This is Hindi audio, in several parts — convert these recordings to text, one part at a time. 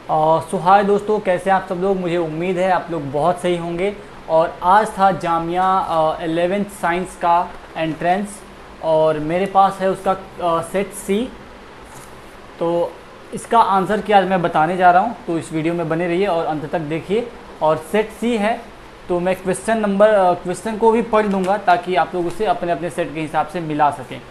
सो हाय दोस्तों, कैसे हैं आप सब लोग। मुझे उम्मीद है आप लोग बहुत सही होंगे। और आज था जामिया 11th साइंस का एंट्रेंस और मेरे पास है उसका सेट सी। तो इसका आंसर क्या आज मैं बताने जा रहा हूँ, तो इस वीडियो में बने रहिए और अंत तक देखिए। और सेट सी है तो मैं क्वेश्चन को भी पढ़ लूँगा ताकि आप लोग उसे अपने अपने सेट के हिसाब से मिला सकें।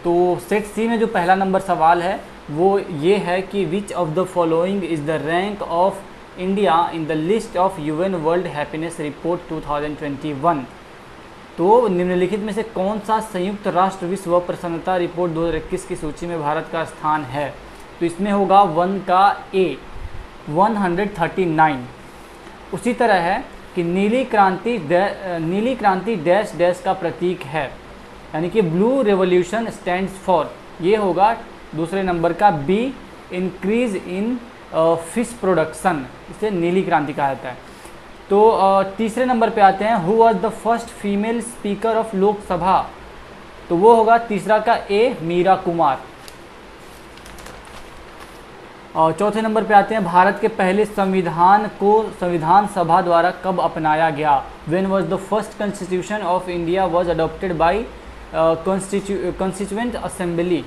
तो सेट सी में जो पहला नंबर सवाल है वो ये है कि विच of the following is the rank of India in the list of UN world happiness report 2021। तो निम्नलिखित में से कौन सा संयुक्त राष्ट्र विश्व प्रसन्नता रिपोर्ट 2021 की सूची में भारत का स्थान है। तो इसमें होगा 1 का ए 139। उसी तरह है कि नीली क्रांति डैश डैश का प्रतीक है, यानी कि ब्लू रेवोल्यूशन स्टैंड्स फॉर, ये होगा दूसरे नंबर का be increase in fish production, इसे नीली क्रांति कहा जाता है। तो तीसरे नंबर पे आते हैं, who was the first female speaker of Lok Sabha. तो वो होगा तीसरा का ए मीरा कुमार। और चौथे नंबर पे आते हैं, भारत के पहले संविधान को संविधान सभा द्वारा कब अपनाया गया। When was the first constitution of India was adopted by constituent assembly.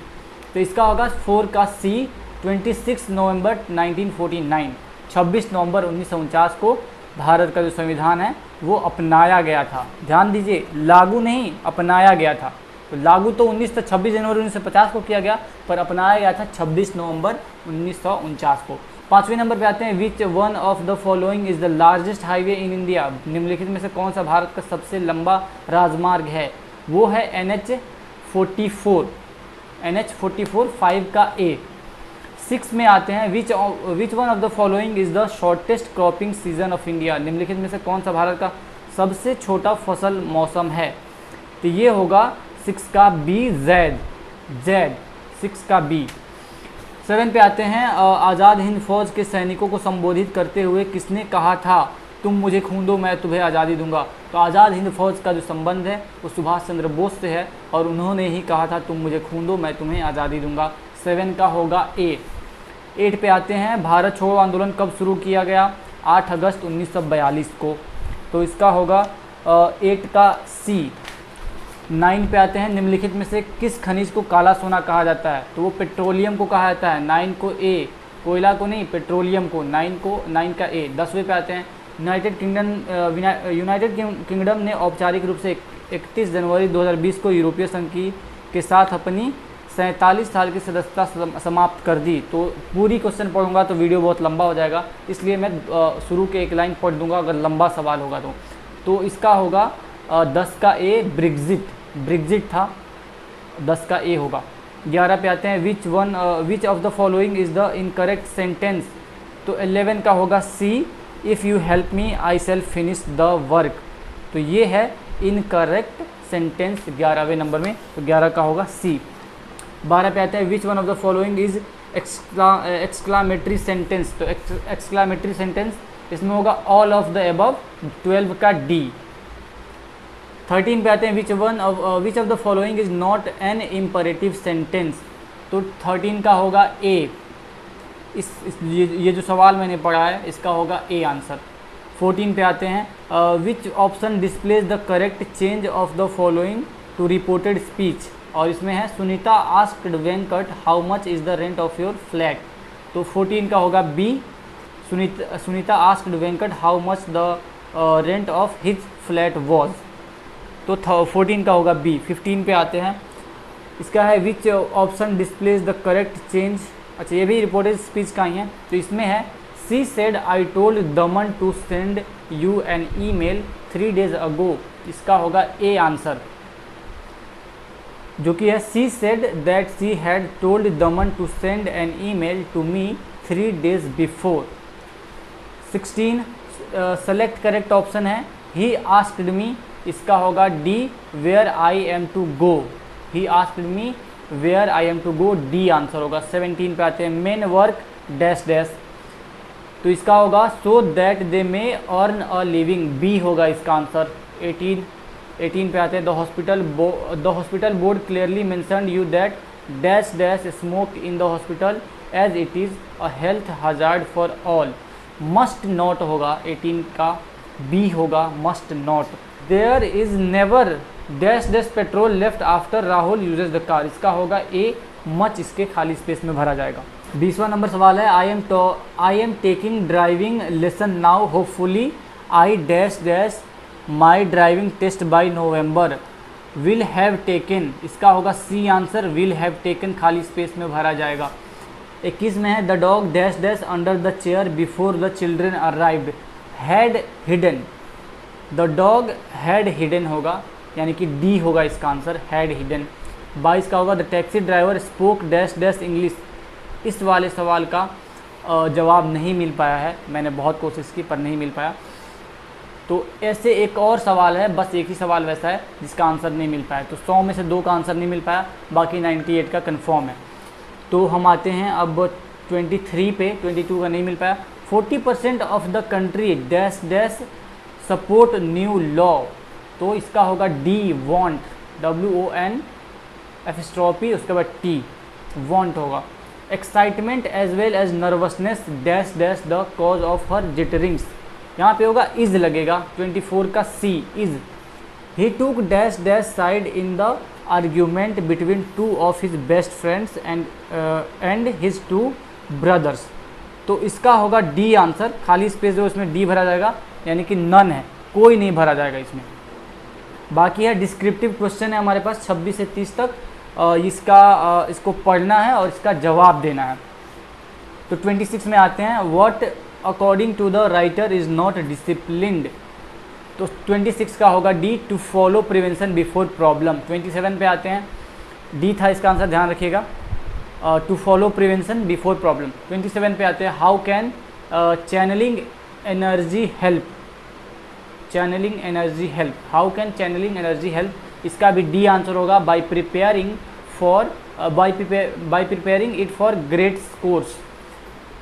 तो इसका होगा 4 का सी 26 नवंबर 1949। 26 नवंबर 1949 को भारत का जो संविधान है वो अपनाया गया था। ध्यान दीजिए, लागू नहीं, अपनाया गया था। तो लागू तो 26 जनवरी 1950 को किया गया, पर अपनाया गया था 26 नवंबर 1949 को। पाँचवें नंबर पे आते हैं, which one of the following is the largest highway in India. निम्नलिखित में से कौन सा भारत का सबसे लंबा राजमार्ग है। वो है NH44 5 का ए। 6 में आते हैं, which one of the following is the shortest cropping season of India. निम्नलिखित में से कौन सा भारत का सबसे छोटा फसल मौसम है। तो ये होगा 6 का बी जेड 6 का बी। 7 पे आते हैं, आज़ाद हिंद फौज के सैनिकों को संबोधित करते हुए किसने कहा था, तुम मुझे खून दो मैं तुम्हें आज़ादी दूंगा। तो आज़ाद हिंद फौज का जो संबंध है वो सुभाष चंद्र बोस से है और उन्होंने ही कहा था तुम मुझे खून दो मैं तुम्हें आज़ादी दूंगा। 7 का होगा ए। 8 पे आते हैं, भारत छोड़ो आंदोलन कब शुरू किया गया। 8 अगस्त 1942 को। तो इसका होगा 8 का सी। 9 पे आते हैं, निम्नलिखित में से किस खनिज को काला सोना कहा जाता है। तो वो पेट्रोलियम को कहा जाता है। 9 को ए, कोयला को नहीं, पेट्रोलियम को। 9 का ए। 10वें पे आते हैं, यूनाइटेड किंगडम ने औपचारिक रूप से 31 जनवरी 2020 को यूरोपीय संघ के साथ अपनी 47 साल की सदस्यता समाप्त कर दी। तो पूरी क्वेश्चन पढ़ूंगा तो वीडियो बहुत लंबा हो जाएगा, इसलिए मैं शुरू के एक लाइन पढ़ दूंगा अगर लंबा सवाल होगा तो इसका होगा 10 का ए ब्रिग्जिट था। 10 का ए होगा। 11 पे आते हैं, which of the following is the incorrect sentence. तो 11 का होगा C, if you help me I shall finish the work. तो ये है इनकरेक्ट सेंटेंस 11वें नंबर में। तो 11 का होगा सी। 12 पे आते हैं, which one of the following is exclamatory sentence. तो एक्सक्लामेटरी सेंटेंस इसमें होगा ऑल ऑफ द अबव। 12 का डी। 13 पे आते हैं, which of the following is not an imperative sentence. तो 13 का होगा ए। ये जो सवाल मैंने पढ़ा है इसका होगा ए आंसर। 14 पे आते हैं, which option displays the correct change of the following to reported speech. और इसमें है, Sunita asked Venkat how much is the rent of your flat. तो 14 का होगा B, Sunita asked Venkat how much the rent of his flat was. तो 14 का होगा बी। 15 पे आते हैं, इसका है, विच option displays the correct change. अच्छा, ये भी रिपोर्टेड स्पीच का ही है। तो इसमें है, she said I told Daman to send you an email 3 days ago. इसका होगा ए आंसर, जो कि है, she said that she had told Daman to send an email to me 3 days before. 16 select correct option है, ही आस्क्ड मी। इसका होगा D, where I am to go. He asked me where I am to go, D answer होगा। 17 पे आते हैं, मेन वर्क डैश डैश। तो इसका होगा, so that they may earn a living, B होगा इसका आंसर। 18 पे आते हैं, the hospital board clearly mentioned you that dash dash smoke in the hospital as it is a health hazard for all. Must not होगा 18 का, बी होगा must not. There is never dash dash petrol left after Rahul uses the car. इसका होगा ए मच, इसके खाली स्पेस में भरा जाएगा। 20वां नंबर सवाल है I am taking driving lesson now hopefully I dash dash my driving test by November will have taken. इसका होगा C answer, will have taken खाली स्पेस में भरा जाएगा। 21 में है the dog dash dash under the chair before the children arrived had hidden. The dog had hidden होगा, यानी कि डी होगा इसका आंसर, हैड हिडन। 22 का होगा the taxi driver spoke dash dash English. इस वाले सवाल का जवाब नहीं मिल पाया है, मैंने बहुत कोशिश की पर नहीं मिल पाया। तो ऐसे एक और सवाल है, बस एक ही सवाल वैसा है जिसका आंसर नहीं मिल पाया। तो 100 में से 2 का आंसर नहीं मिल पाया, बाकी 98 का कंफर्म है। तो हम आते हैं अब 23 पे, 22 का नहीं मिल पाया। 40% of the country dash dash support new law. तो इसका होगा डी वॉन्ट, WON एफिस्ट्रॉपी उसके बाद टी, वॉन्ट होगा। Excitement as well as nervousness dash dash the cause of her jitterings. यहाँ पे होगा इज लगेगा, 24 का सी इज। ही टूक dash dash side in the argument between 2 of his best friends and his 2 brothers. तो इसका होगा डी आंसर, खाली स्पेस जो इसमें डी भरा जाएगा, यानी कि नन है, कोई नहीं भरा जाएगा इसमें। बाकी है डिस्क्रिप्टिव क्वेश्चन है हमारे पास 26 से 30 तक, इसको पढ़ना है और इसका जवाब देना है। तो 26 में आते हैं, what according to the writer is not disciplined. तो 26 का होगा D, to follow prevention before problem. 27 पे आते हैं, डी था इसका आंसर, ध्यान रखिएगा, to follow prevention before problem. 27 पे आते हैं, how can channelling energy help. Channelling energy help, how can channelling energy help. इसका भी डी आंसर होगा, by preparing it for great scores.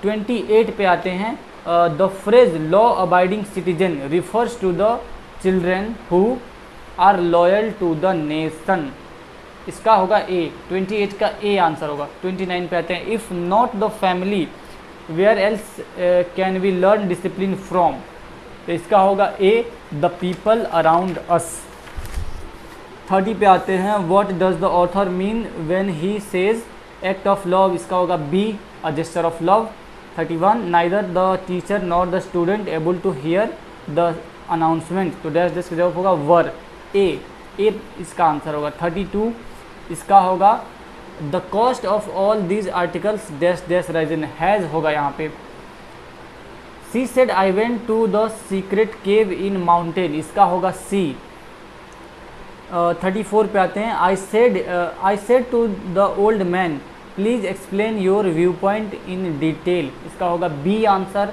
28 पे आते हैं, the phrase law abiding citizen refers to the children who are loyal to the nation. इसका होगा ए, 28 का ए आंसर होगा। 29 पे आते हैं, if not the family where else can we learn discipline from. तो इसका होगा A, the people around us. 30 पे आते हैं, what does the author mean when he says act of love. इसका होगा B, a gesture of love. 31, neither the teacher nor the student able to hear the announcement. तो डैश डैश का जवाब होगा वर, ए इसका आंसर होगा। 32, इसका होगा the cost of all these articles dash dash risen, has होगा यहाँ पे। She said I went to the secret cave in mountain. इसका होगा सी। 34 पे आते हैं, I said to the old man please explain your viewpoint in detail. इसका होगा बी आंसर।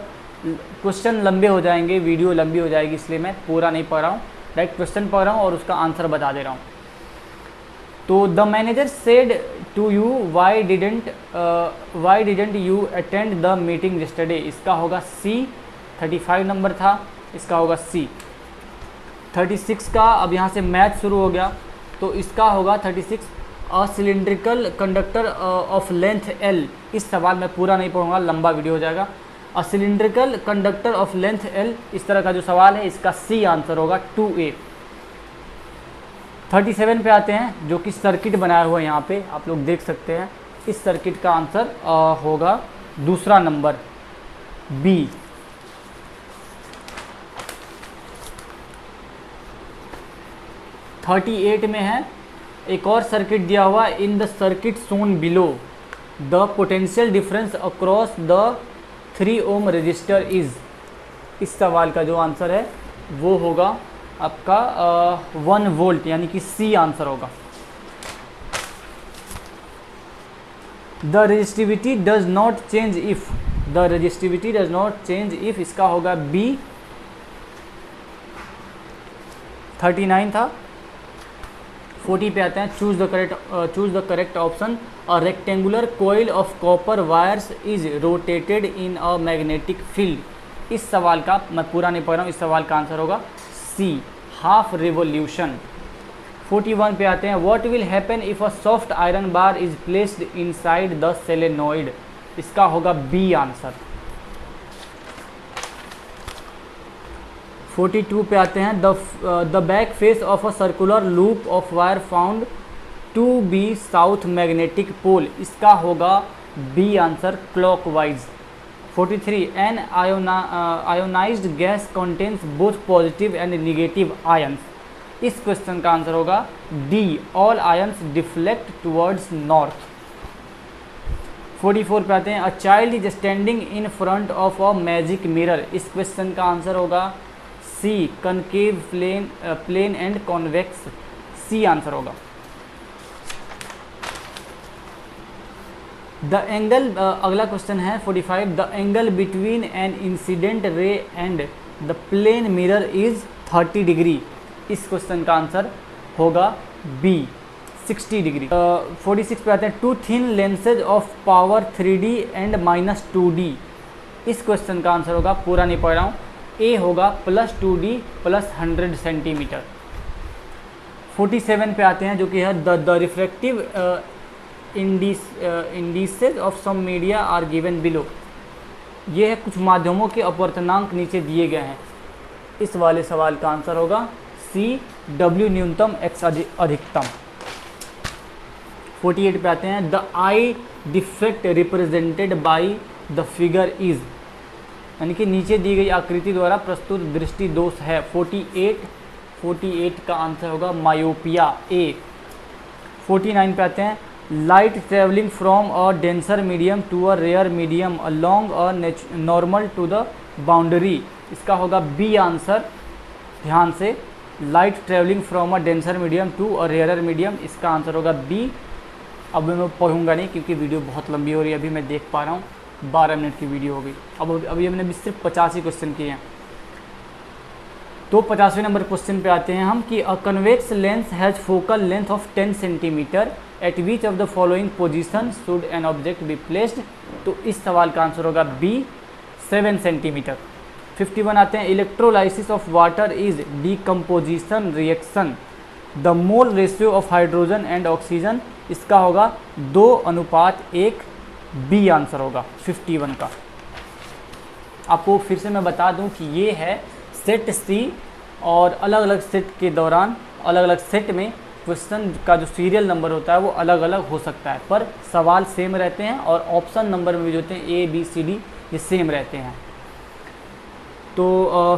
क्वेश्चन लंबे हो जाएंगे, वीडियो लंबी हो जाएगी, इसलिए मैं पूरा नहीं पढ़ रहा हूँ, डायरेक्ट क्वेश्चन पढ़ रहा हूँ और उसका आंसर बता दे रहा हूँ। तो the manager said to you why didn't you attend the meeting yesterday। इसका होगा सी। 35 नंबर था, इसका होगा सी। 36 का अब यहाँ से मैथ शुरू हो गया, तो इसका होगा 36, a cylindrical conductor of length L. इस सवाल में पूरा नहीं पढ़ूंगा, लंबा वीडियो हो जाएगा। A cylindrical conductor of length L, इस तरह का जो सवाल है, इसका सी आंसर होगा 2A। 37 पे आते हैं, जो कि सर्किट बनाया हुआ है यहाँ पे आप लोग देख सकते हैं। इस सर्किट का आंसर होगा दूसरा नंबर, बी। थर्टी 38 में है, एक और सर्किट दिया हुआ, in the circuit shown below the potential difference across the 3 ohm resistor is. इस सवाल का जो आंसर है वो होगा आपका 1 वोल्ट, यानी कि सी आंसर होगा। The resistivity does not change if, the resistivity does not change if, इसका होगा बी। 39 था। 40 पे आते हैं, choose the correct option. A rectangular coil of copper wires is rotated in a magnetic field. इस सवाल का मैं पूरा नहीं पढ़ रहा हूँ, इस सवाल का आंसर होगा सी, हाफ रिवोल्यूशन। 41 पे आते हैं, what will happen if a soft iron bar is placed inside the solenoid. इसका होगा बी आंसर। 42 पे आते हैं, the back face of a circular loop of wire found to be south magnetic pole, इसका होगा B answer, clockwise. 43 an ionised gas contains both positive and negative ions, इस क्वेश्चन का आंसर होगा D, all ions deflect towards north. 44 पे आते हैं, अ child is standing in front of a magic mirror, इस क्वेश्चन का आंसर होगा C, concave plane and convex, C answer होगा। द एंगल, अगला क्वेश्चन है 45, the angle between an incident ray and the plane mirror is 30 degree, इस क्वेश्चन का आंसर होगा बी, 60 डिग्री। 46 पे आते हैं, two thin lenses of power 3D and -2D, इस क्वेश्चन का आंसर होगा, पूरा नहीं पढ़ रहा हूँ, ए होगा +2D +100 सेंटीमीटर। 47 पे आते हैं, जो कि है the refractive indices of some media are given below, ये है कुछ माध्यमों के अपवर्तनांक नीचे दिए गए हैं, इस वाले सवाल का आंसर होगा सी, W न्यूनतम X अधिकतम। 48 पे आते हैं, the I defect represented by the figure is, यानी कि नीचे दी गई आकृति द्वारा प्रस्तुत दृष्टि दोष है। 48 का आंसर होगा मायोपिया, ए। 49 पे आते हैं, light travelling from a denser medium to a rare medium along a normal to the boundary, इसका होगा बी आंसर, ध्यान से, light travelling from a denser medium to a rare medium, इसका आंसर होगा बी। अब मैं पढ़ूंगा नहीं क्योंकि वीडियो बहुत लंबी हो रही है, अभी मैं देख पा रहा हूँ 12 मिनट की वीडियो हो गई। अब अभी हमने सिर्फ 50 ही क्वेश्चन किए हैं। तो 50वें नंबर क्वेश्चन पे आते हैं हम कि अ convex lens has focal length of 10 centimetre, eight which of the following position should an object be placed, तो इस सवाल का आंसर होगा बी, 7 सेंटीमीटर। 51 आते हैं, electrolysis of water is decomposition reaction, the mole ratio of hydrogen and oxygen, इसका होगा 2:1, बी आंसर होगा 51 का। आपको फिर से मैं बता दूं कि ये है सेट सी, और अलग अलग सेट के दौरान अलग अलग सेट में क्वेश्चन का जो सीरियल नंबर होता है वो अलग अलग हो सकता है, पर सवाल सेम रहते हैं और ऑप्शन नंबर में भी जो होते हैं ए बी सी डी ये सेम रहते हैं। तो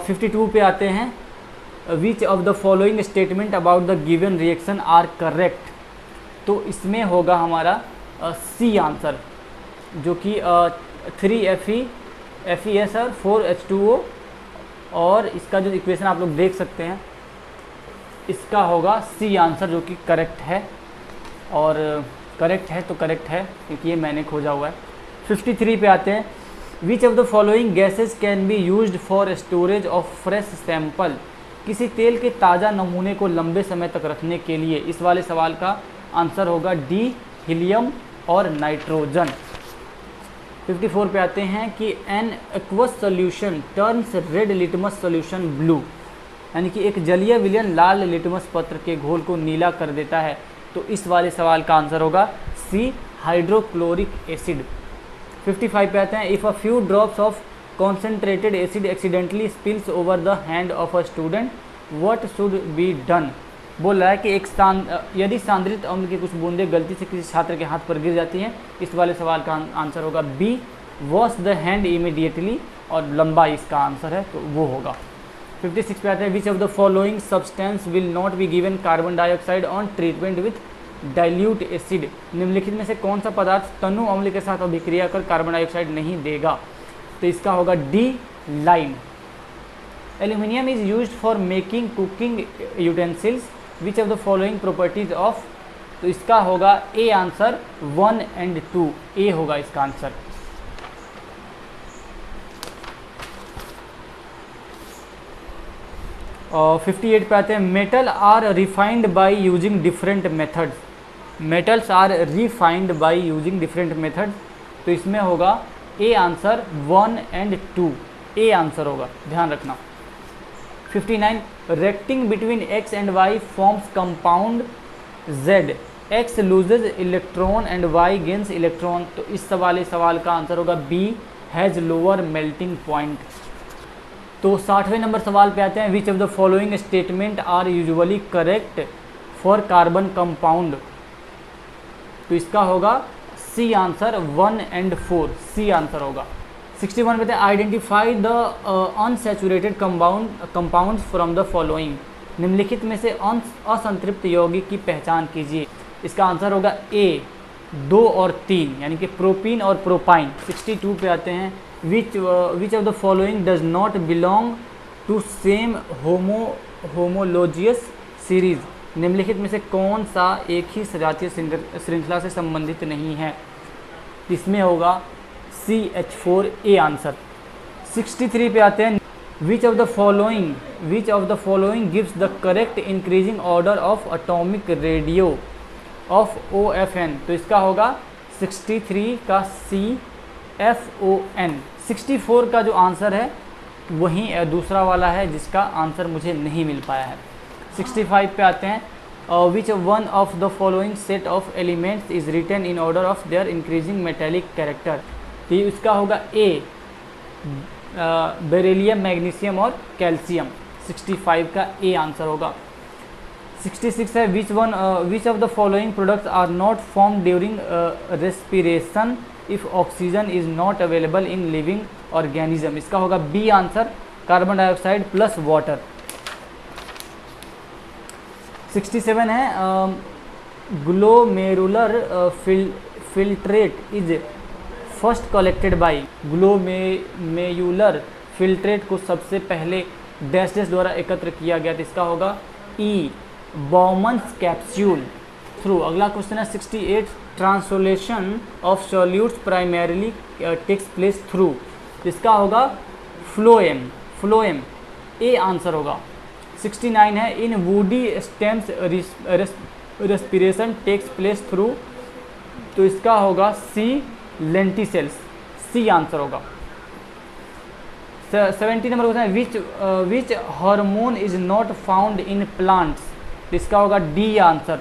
52 पे आते हैं, which of the following statement about the given reaction are correct, तो इसमें होगा हमारा सी आंसर, जो कि 3FeS और 4H2O, और इसका जो इक्वेशन आप लोग देख सकते हैं इसका होगा सी आंसर, जो कि करेक्ट है, और करेक्ट है तो करेक्ट है क्योंकि ये मैंने खोजा हुआ है। 53 पे आते हैं, which of the following gases can be used for storage of fresh sample, किसी तेल के ताज़ा नमूने को लंबे समय तक रखने के लिए, इस वाले सवाल का आंसर होगा डी, हीलियम और नाइट्रोजन। 54 पे आते हैं कि an aqueous solution turns red litmus solution blue, यानी कि एक जलीय विलयन लाल लिटमस पत्र के घोल को नीला कर देता है, तो इस वाले सवाल का आंसर होगा सी, हाइड्रोक्लोरिक एसिड। 55 पे आते हैं, if a few drops of concentrated acid accidentally spills over the hand of a student, what should be done, बोल रहा है कि यदि सांद्रित अम्ल की कुछ बूंदें गलती से किसी छात्र के हाथ पर गिर जाती हैं, इस वाले सवाल का आंसर होगा B, wash the hand immediately, और लंबा इसका आंसर है तो वो होगा। 56 पे आते हैं, which of the following substance will not be given carbon dioxide on treatment with dilute acid, निम्नलिखित में से कौन सा पदार्थ तनु अम्ल के साथ अभिक्रिया कर कार्बन डाइऑक्साइड नहीं देगा, तो इसका होगा D, lime. Aluminium is used for making cooking utensils, which of the following properties of, तो इसका होगा ए आंसर, 1 और 2, ए होगा इसका आंसर। और 58 पे आते हैं, metal are refined by using different methods, metals are refined by using different methods, तो इसमें होगा ए आंसर, 1 और 2, ए आंसर होगा, ध्यान रखना। 59 reacting between x and y forms compound Z, X loses electron and Y gains electron. तो इस सवाल का आंसर होगा B, has lower melting point. तो 60वें नंबर सवाल पे आते हैं, which of the following statement are usually correct for carbon compound. तो इसका होगा C answer 1 and 4, C answer होगा। 61 पे identify the unsaturated compounds from the following. निम्नलिखित में से असंतृप्त यौगिक की पहचान कीजिए। इसका आंसर होगा ए, 2 और 3 यानी कि प्रोपीन और प्रोपाइन। 62 पे आते हैं, which of the following does not belong to same homologous series. निम्नलिखित में से कौन सा एक ही सजातीय श्रृंखला से संबंधित नहीं है। इसमें होगा CH4 आंसर। 63 पे आते हैं, which of the following gives the correct increasing order of atomic radio of OFN। तो इसका होगा 63 का CFON। 64 का जो आंसर है वही दूसरा वाला है जिसका आंसर मुझे नहीं मिल पाया है। 65 पे आते हैं, which one of the following set of elements is written in order of their increasing metallic character. तो इसका होगा ए, बेरिलियम, मैग्नीशियम और कैल्शियम। 65 का ए आंसर होगा। 66 है, which of the following products are not form during respiration if oxygen is not available in living organism. इसका होगा B answer, carbon dioxide plus water. 67 है, glomerular filtrate is first collected by. Glomerular filtrate को सबसे पहले डैश द्वारा एकत्र किया गया था। इसका होगा ई, बॉमन्स कैप्सूल थ्रू। अगला क्वेश्चन है 68, translation of solutes primarily takes place through. इसका होगा फ्लोएम, ए आंसर होगा। 69 है, in woody stems respiration takes place through. तो इसका होगा सी, लेंटिसेल्स, सी आंसर होगा। 70 नंबर क्वेश्चन है, which hormone is not found in plants. इसका होगा D answer,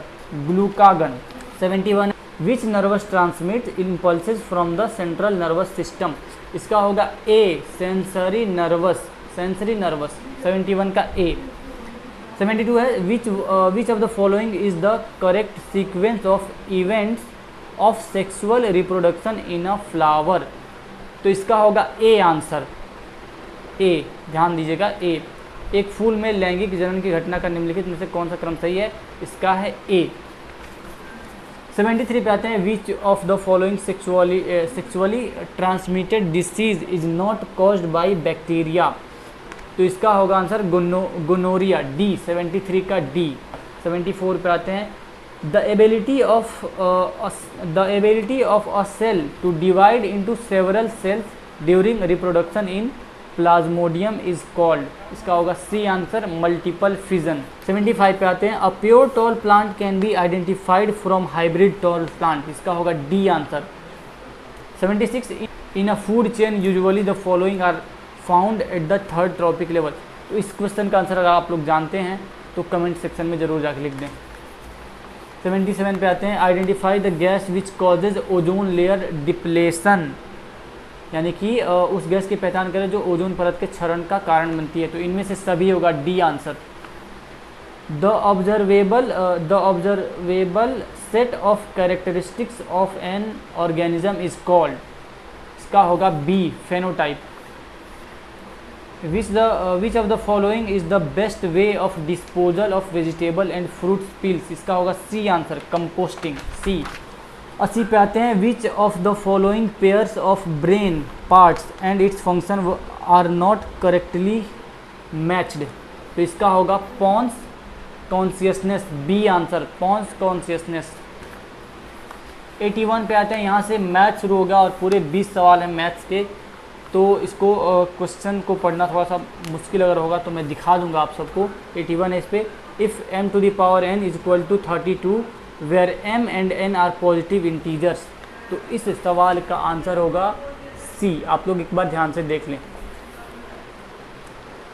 glucagon. 71, which nervous transmit impulses from the central nervous system. इसका होगा ए, सेंसरी नर्वस। 71 का ए। 72 है, which of the following is the correct sequence of events of sexual reproduction in a flower. तो इसका होगा ए आंसर, ए, ध्यान दीजिएगा ए। एक फूल में लैंगिक जनन की घटना का निम्नलिखित में से कौन सा क्रम सही है। इसका है ए। 73 पे आते हैं, which of the following sexually transmitted disease is not caused by bacteria. तो इसका होगा आंसर गोनोरिया, डी, 73 का डी। 74 पे आते हैं, the ability of a cell to divide into several cells during reproduction in plasmodium is called. इसका होगा सी आंसर, मल्टीपल फिजन। 75 पे आते हैं, a pure tall plant can be identified from hybrid tall plant. इसका होगा D answer. 76, in a food chain usually the following are found at the third trophic level. तो इस क्वेश्चन का आंसर अगर आप लोग जानते हैं तो कमेंट सेक्शन में ज़रूर जाकर लिख दें। 77 पे आते हैं, identify the gas which causes ozone layer depletion. यानी कि उस गैस की पहचान करें जो ओजोन परत के क्षरण का कारण बनती है। तो इनमें से सभी होगा D answer. The observable set of characteristics of an organism is called. इसका होगा B, phenotype. Which of the following is the best way of disposal of vegetable and fruits peels. इसका होगा सी आंसर, कंपोस्टिंग, सी। 80 पे आते हैं, which of the following pairs of brain parts and its function are not correctly matched. तो इसका होगा pons consciousness, B answer, pons consciousness. 81 पे आते हैं, यहाँ से मैथ शुरू हो गया और पूरे 20 सवाल हैं मैथ्स के। तो इसको क्वेश्चन को पढ़ना थोड़ा सा मुश्किल अगर होगा तो मैं दिखा दूंगा आप सबको। 81 है इस पर, if m to the power n is equal to 32 where m and n are positive integers. तो इस सवाल का आंसर होगा सी। आप लोग एक बार ध्यान से देख लें।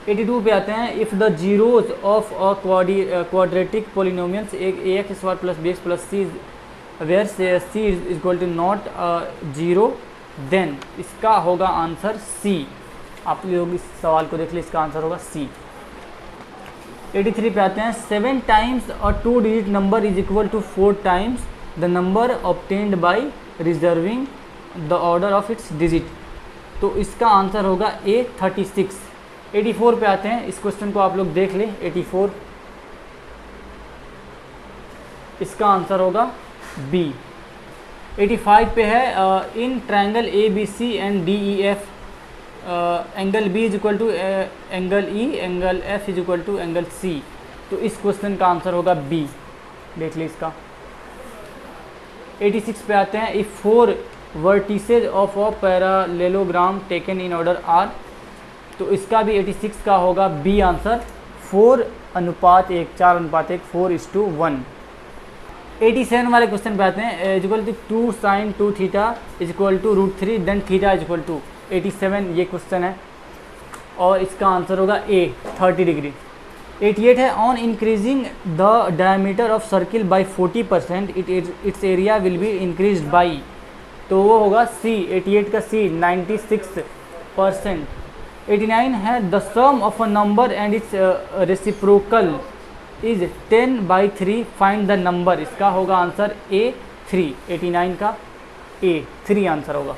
82 पे आते हैं, if the zeros of a quadratic polynomials a x square plus b x plus c where c is equal to not zero then इसका होगा आंसर सी। आप लोग इस सवाल को देख लीजिए, इसका आंसर होगा सी। 83 पे आते हैं, 7 times a 2 digit number is equal to 4 times the number obtained by reversing the order of its digit. तो इसका आंसर होगा ए 36। 84 पे आते हैं, इस क्वेश्चन को आप लोग देख लें। 84 इसका आंसर होगा बी। 85 पे है, in triangle A B C and D E F angle B is equal to angle E, angle F is equal to angle C. तो इस क्वेश्चन का आंसर होगा बी, देख लीजिए इसका। 86 पे आते हैं, if 4 vertices of a parallelogram taken in order are. तो इसका भी 86 का होगा बी आंसर, 4:1, 4:1, 4:1। 87 वाले क्वेश्चन पे आते हैं, is equal to 2 sin 2 theta is equal to √3 then theta is equal to 87 ये क्वेश्चन है और इसका आंसर होगा ए 30 डिग्री। 88 है, on increasing the diameter of circle by 40% its area will be increase by. तो वो होगा सी, 88 का सी 96%। 89 है, the sum of a number and its reciprocal is 10/3 find the number. इसका होगा आंसर ए 3। 89 का ए 3 आंसर होगा।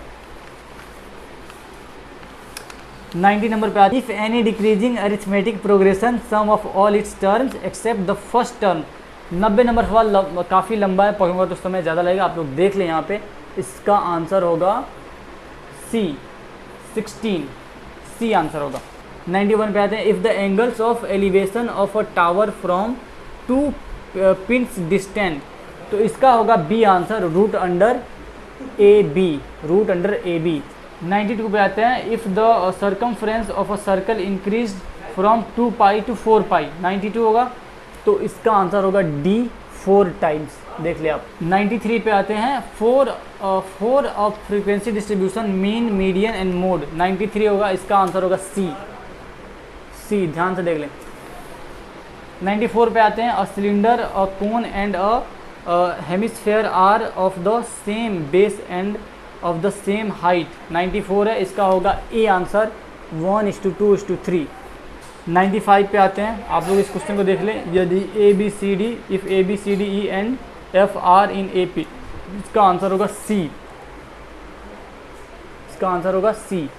90 नंबर पे आती है, if any decreasing arithmetic progression sum of all its terms except the first term. 90 number सवाल काफ़ी लंबा है, पढ़ूंगा तो समय ज़्यादा लगेगा, आप लोग देख लें यहाँ पे। इसका आंसर होगा सी 16, सी आंसर होगा। 91 पे आते हैं, if the angles of elevation of a tower from 2 pins distant. तो इसका होगा B answer, root under a b, root under a b. 92 पे आते हैं, if the circumference of a circle increase from 2 pi to 4 pi. 92 होगा, तो इसका आंसर होगा डी 4 टाइम्स, देख ले आप। 93 पे आते हैं, 4 of frequency distribution mean median and mode. 93 होगा, इसका आंसर होगा सी, सी ध्यान से देख लें। 94 पे आते हैं, a cylinder a cone and a hemisphere are of the same base and of the same height. 94 है, इसका होगा ए आंसर, 1:2:3। 95 पे आते हैं, आप लोग इस क्वेश्चन को देख लें, यदि A B C D, if A B C D E and F are in A P, इसका आंसर होगा सी, इसका आंसर होगा सी,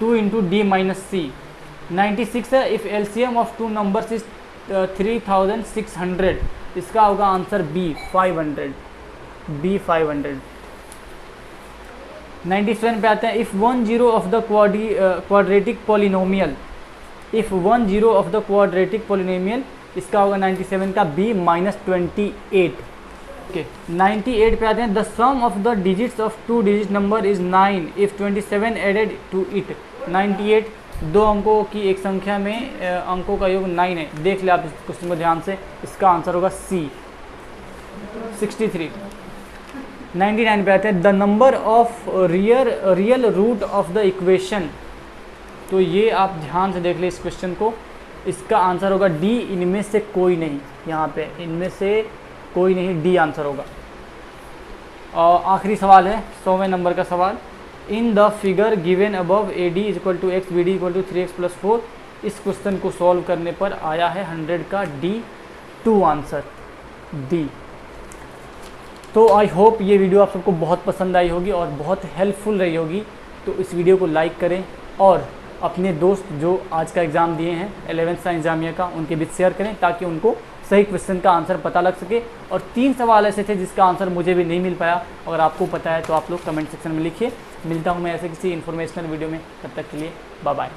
2 × d - c। 96 है, if LCM of 2 numbers is 3600, इसका होगा आंसर बी 500, बी 500। 97 पे आते हैं, if 1 0 of the quadratic polynomial, if 1 0 of the quadratic polynomial, इसका होगा 97 का बी -28। ओके, 98 पे आते हैं, the sum of the digits of 2 digit number is 9 if 27 added to it. 98 2 अंकों की एक संख्या में अंकों का योग 9 है, देख ले आप इस क्वेश्चन को ध्यान से, इसका आंसर होगा सी 63। 99 पे आते हैं, the number of real root of the equation. तो ये आप ध्यान से देख ले इस क्वेश्चन को, इसका आंसर होगा डी, इनमें से कोई नहीं, यहाँ पे इनमें से कोई नहीं, डी आंसर होगा। और आखिरी सवाल है 100वें नंबर का सवाल, in the figure given above a d equal to x, b d equal to 3x + 4। इस क्वेश्चन को सॉल्व करने पर आया है 100 का डी 2 आंसर, डी। तो आई होप ये वीडियो आप सबको बहुत पसंद आई होगी और बहुत हेल्पफुल रही होगी। तो इस वीडियो को लाइक करें और अपने दोस्त जो आज का एग्ज़ाम दिए हैं 11th साइंस जामिया का, उनके बीच शेयर करें ताकि उनको सही क्वेश्चन का आंसर पता लग सके। और 3 सवाल ऐसे थे जिसका आंसर मुझे भी नहीं मिल पाया, अगर आपको पता है तो आप लोग कमेंट सेक्शन में लिखिए। मिलता हूँ मैं ऐसे किसी इन्फॉर्मेशनल वीडियो में, तब तक के लिए बाय बाय।